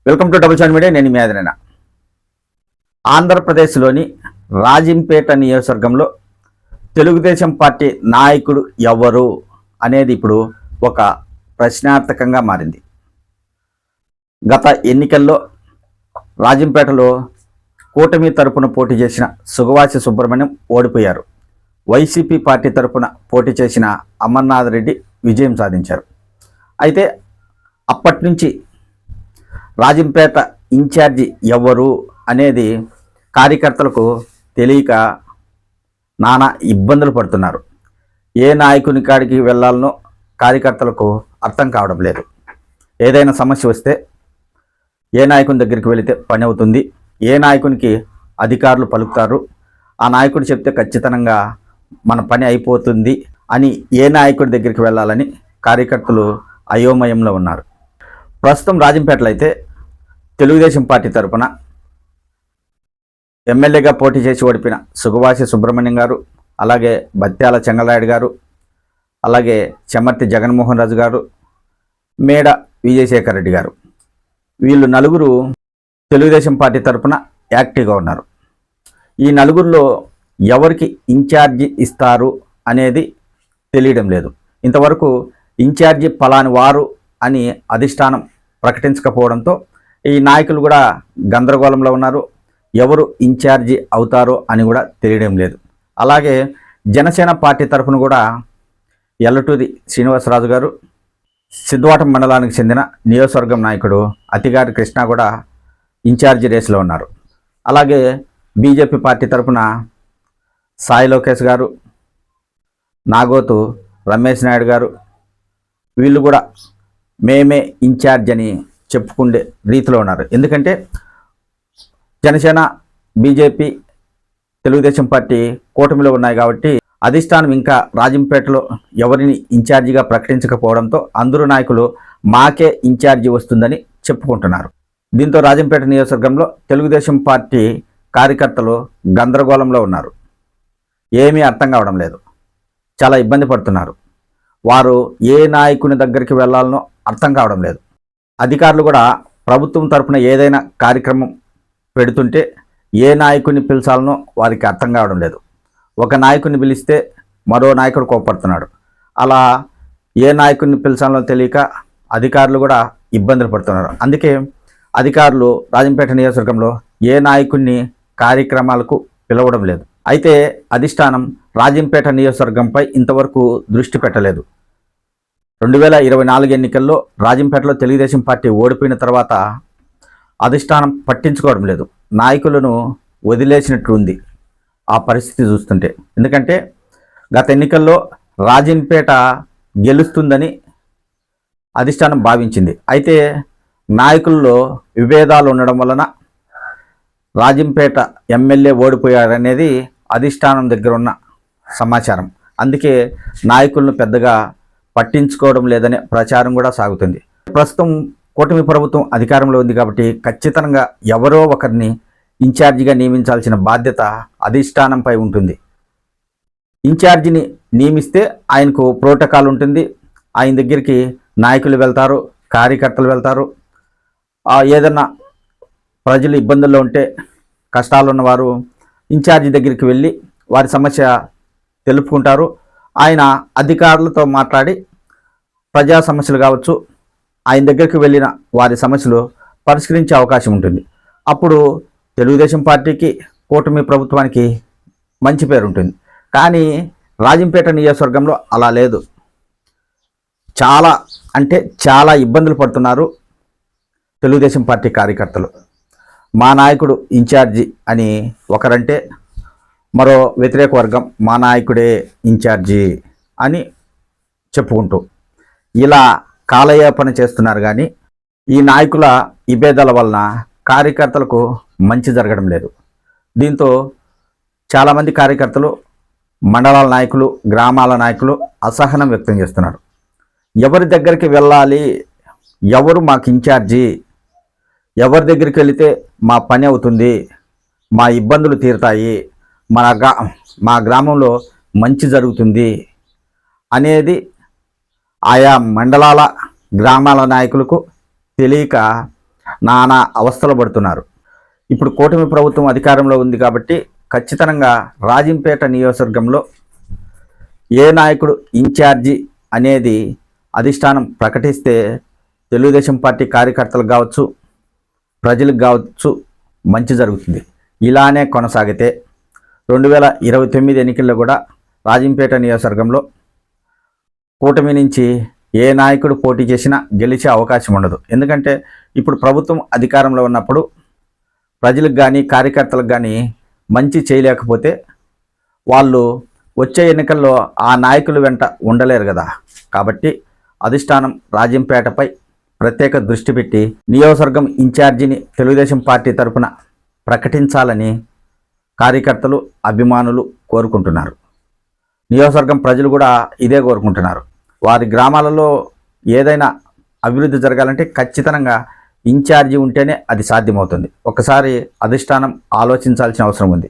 Welcome to double shot media. నేను మీ ఆదినారాయణ. ఆంధ్రప్రదేశ్లోని రాజంపేట నియోజకవర్గంలో తెలుగుదేశం పార్టీ నాయకుడు ఎవరు అనేది ఇప్పుడు ఒక ప్రశ్నార్థకంగా మారింది. గత ఎన్నికల్లో రాజంపేటలో కూటమి తరపున పోటీ చేసిన సుగవాసి సుబ్రహ్మణ్యం ఓడిపోయారు. వైసీపీ పార్టీ తరపున పోటీ చేసిన అమర్నాథ్ రెడ్డి విజయం సాధించారు. అయితే అప్పటి నుంచి రాజంపేట ఇన్ఛార్జి ఎవరు అనేది కార్యకర్తలకు తెలియక నానా ఇబ్బందులు పడుతున్నారు. ఏ నాయకుని కాడికి వెళ్ళాలనో కార్యకర్తలకు అర్థం కావడం లేదు. ఏదైనా సమస్య వస్తే ఏ నాయకుని దగ్గరికి వెళితే పని అవుతుంది, ఏ నాయకునికి అధికారులు పలుకుతారు, ఆ నాయకుడు చెప్తే ఖచ్చితంగా మన పని అయిపోతుంది అని ఏ నాయకుడి దగ్గరికి వెళ్ళాలని కార్యకర్తలు అయోమయంలో ఉన్నారు. ప్రస్తుతం రాజంపేటలో అయితే తెలుగుదేశం పార్టీ తరపున ఎమ్మెల్యేగా పోటీ చేసి ఓడిపోయిన సుగవాసి సుబ్రహ్మణ్యం గారు, అలాగే బత్యాల చెంగలరాయుడు గారు, అలాగే చెమర్తి జగన్మోహన్ రాజు గారు, మేడ విజయశేఖర్ రెడ్డి గారు, వీళ్ళు నలుగురు తెలుగుదేశం పార్టీ తరపున యాక్టివ్గా ఉన్నారు. ఈ నలుగురిలో ఎవరికి ఇన్ఛార్జి ఇస్తారు అనేది తెలియడం లేదు. ఇంతవరకు ఇన్ఛార్జి పలాని వారు అని అధిష్టానం ప్రకటించకపోవడంతో ఈ నాయకులు కూడా గందరగోళంలో ఉన్నారు. ఎవరు ఇన్ఛార్జి అవుతారో అని కూడా తెలియడం లేదు. అలాగే జనసేన పార్టీ తరఫున కూడా ఎల్లటూరి శ్రీనివాసరాజు గారు, సిద్ధవటం మండలానికి చెందిన నియోజకవర్గం నాయకుడు అతిగారి కృష్ణ కూడా ఇన్ఛార్జి రేసులో ఉన్నారు. అలాగే బీజేపీ పార్టీ తరఫున సాయి లోకేష్ గారు, నాగోతు రమేష్ నాయుడు గారు, వీళ్ళు కూడా మేమే ఇన్ఛార్జ్ అని చెప్పుకునే రీతిలో ఉన్నారు. ఎందుకంటే జనసేన, బీజేపీ, తెలుగుదేశం పార్టీ కూటమిలో ఉన్నాయి కాబట్టి అధిష్టానం ఇంకా రాజంపేటలో ఎవరిని ఇన్ఛార్జిగా ప్రకటించకపోవడంతో అందరూ నాయకులు మాకే ఇన్ఛార్జి వస్తుందని చెప్పుకుంటున్నారు. దీంతో రాజంపేట నియోజకవర్గంలో తెలుగుదేశం పార్టీ కార్యకర్తలు గందరగోళంలో ఉన్నారు. ఏమీ అర్థం కావడం లేదు, చాలా ఇబ్బంది పడుతున్నారు. వారు ఏ నాయకుని దగ్గరికి వెళ్ళాలనో అర్థం కావడం లేదు. అధికారులు కూడా ప్రభుత్వం తరపున ఏదైనా కార్యక్రమం పెడుతుంటే ఏ నాయకుని పిలిచాలనో వారికి అర్థం కావడం లేదు. ఒక నాయకుని పిలిస్తే మరో నాయకుడు కోపడుతున్నాడు. అలా ఏ నాయకుడిని పిలిచాలనో తెలియక అధికారులు కూడా ఇబ్బందులు పడుతున్నారు. అందుకే అధికారులు రాజంపేట నియోజకవర్గంలో ఏ నాయకుడిని కార్యక్రమాలకు పిలవడం లేదు. అయితే అధిష్టానం రాజంపేట నియోజకవర్గంపై ఇంతవరకు దృష్టి పెట్టలేదు. 2024 ఎన్నికల్లో రాజంపేటలో తెలుగుదేశం పార్టీ ఓడిపోయిన తర్వాత అధిష్టానం పట్టించుకోవడం లేదు. నాయకులను వదిలేసినట్టు ఉంది ఆ పరిస్థితి చూస్తుంటే. ఎందుకంటే గత ఎన్నికల్లో రాజంపేట గెలుస్తుందని అధిష్టానం భావించింది. అయితే నాయకుల్లో విభేదాలు ఉండడం వలన రాజంపేట ఎమ్మెల్యే ఓడిపోయారనేది అధిష్టానం దగ్గర ఉన్న సమాచారం. అందుకే నాయకులను పెద్దగా పట్టించుకోవడం లేదనే ప్రచారం కూడా సాగుతుంది. ప్రస్తుతం కూటమి ప్రభుత్వం అధికారంలో ఉంది కాబట్టి ఖచ్చితంగా ఎవరో ఒకరిని ఇన్ఛార్జిగా నియమించాల్సిన బాధ్యత అధిష్టానంపై ఉంటుంది. ఇన్ఛార్జిని నియమిస్తే ఆయనకు ప్రోటోకాల్ ఉంటుంది. ఆయన దగ్గరికి నాయకులు వెళ్తారు, కార్యకర్తలు వెళ్తారు. ఏదన్నా ప్రజలు ఇబ్బందుల్లో ఉంటే, కష్టాలు ఉన్నవారు ఇన్ఛార్జి దగ్గరికి వెళ్ళి వారి సమస్య తెలుపుకుంటారు. ఆయన అధికారులతో మాట్లాడి ప్రజా సమస్యలు కావచ్చు, ఆయన దగ్గరికి వెళ్ళిన వారి సమస్యలు పరిష్కరించే అవకాశం ఉంటుంది. అప్పుడు తెలుగుదేశం పార్టీకి, కూటమి ప్రభుత్వానికి మంచి పేరు ఉంటుంది. కానీ రాజంపేట నియోజకవర్గంలో అలా లేదు. చాలా అంటే చాలా ఇబ్బందులు పడుతున్నారు తెలుగుదేశం పార్టీ కార్యకర్తలు. మా నాయకుడు ఇన్ఛార్జి అని ఒకరంటే, మరో వ్యతిరేక వర్గం మా నాయకుడే ఇన్ఛార్జి అని చెప్పుకుంటూ ఇలా కాలయాపన చేస్తున్నారు. కానీ ఈ నాయకుల విభేదాల వలన కార్యకర్తలకు మంచి జరగడం లేదు. దీంతో చాలామంది కార్యకర్తలు, మండలాల నాయకులు, గ్రామాల నాయకులు అసహనం వ్యక్తం చేస్తున్నారు. ఎవరి దగ్గరికి వెళ్ళాలి, ఎవరు మాకు ఇన్ఛార్జి, ఎవరి దగ్గరికి వెళితే మా పని అవుతుంది, మా ఇబ్బందులు తీరుతాయి, మా గ్రామంలో మంచి జరుగుతుంది అనేది ఆయా మండలాల గ్రామాల నాయకులకు తెలియక నానా అవస్థలు పడుతున్నారు. ఇప్పుడు కూటమి ప్రభుత్వం అధికారంలో ఉంది కాబట్టి ఖచ్చితంగా రాజంపేట నియోజకవర్గంలో ఏ నాయకుడు ఇన్ఛార్జి అనేది అధిష్టానం ప్రకటిస్తే తెలుగుదేశం పార్టీ కార్యకర్తలకు కావచ్చు, ప్రజలకు కావచ్చు మంచి జరుగుతుంది. ఇలానే కొనసాగితే 2029 ఎన్నికల్లో కూడా రాజంపేట నియోజకవర్గంలో కూటమి నుంచి ఏ నాయకుడు పోటీ చేసినా గెలిచే అవకాశం ఉండదు. ఎందుకంటే ఇప్పుడు ప్రభుత్వం అధికారంలో ఉన్నప్పుడు ప్రజలకు కానీ కార్యకర్తలకు కానీ మంచి చేయలేకపోతే వాళ్ళు వచ్చే ఎన్నికల్లో ఆ నాయకుల వెంట ఉండలేరు కదా. కాబట్టి అధిష్టానం రాజంపేటపై ప్రత్యేక దృష్టి పెట్టి నియోజకవర్గం ఇన్ఛార్జిని తెలుగుదేశం పార్టీ తరఫున ప్రకటించాలని కార్యకర్తలు, అభిమానులు కోరుకుంటున్నారు. నియోజకవర్గం ప్రజలు కూడా ఇదే కోరుకుంటున్నారు. వారి గ్రామాలలో ఏదైనా అభివృద్ధి జరగాలంటే ఖచ్చితంగా ఇన్ఛార్జి ఉంటేనే అది సాధ్యమవుతుంది. ఒకసారి అధిష్టానం ఆలోచించాల్సిన అవసరం ఉంది.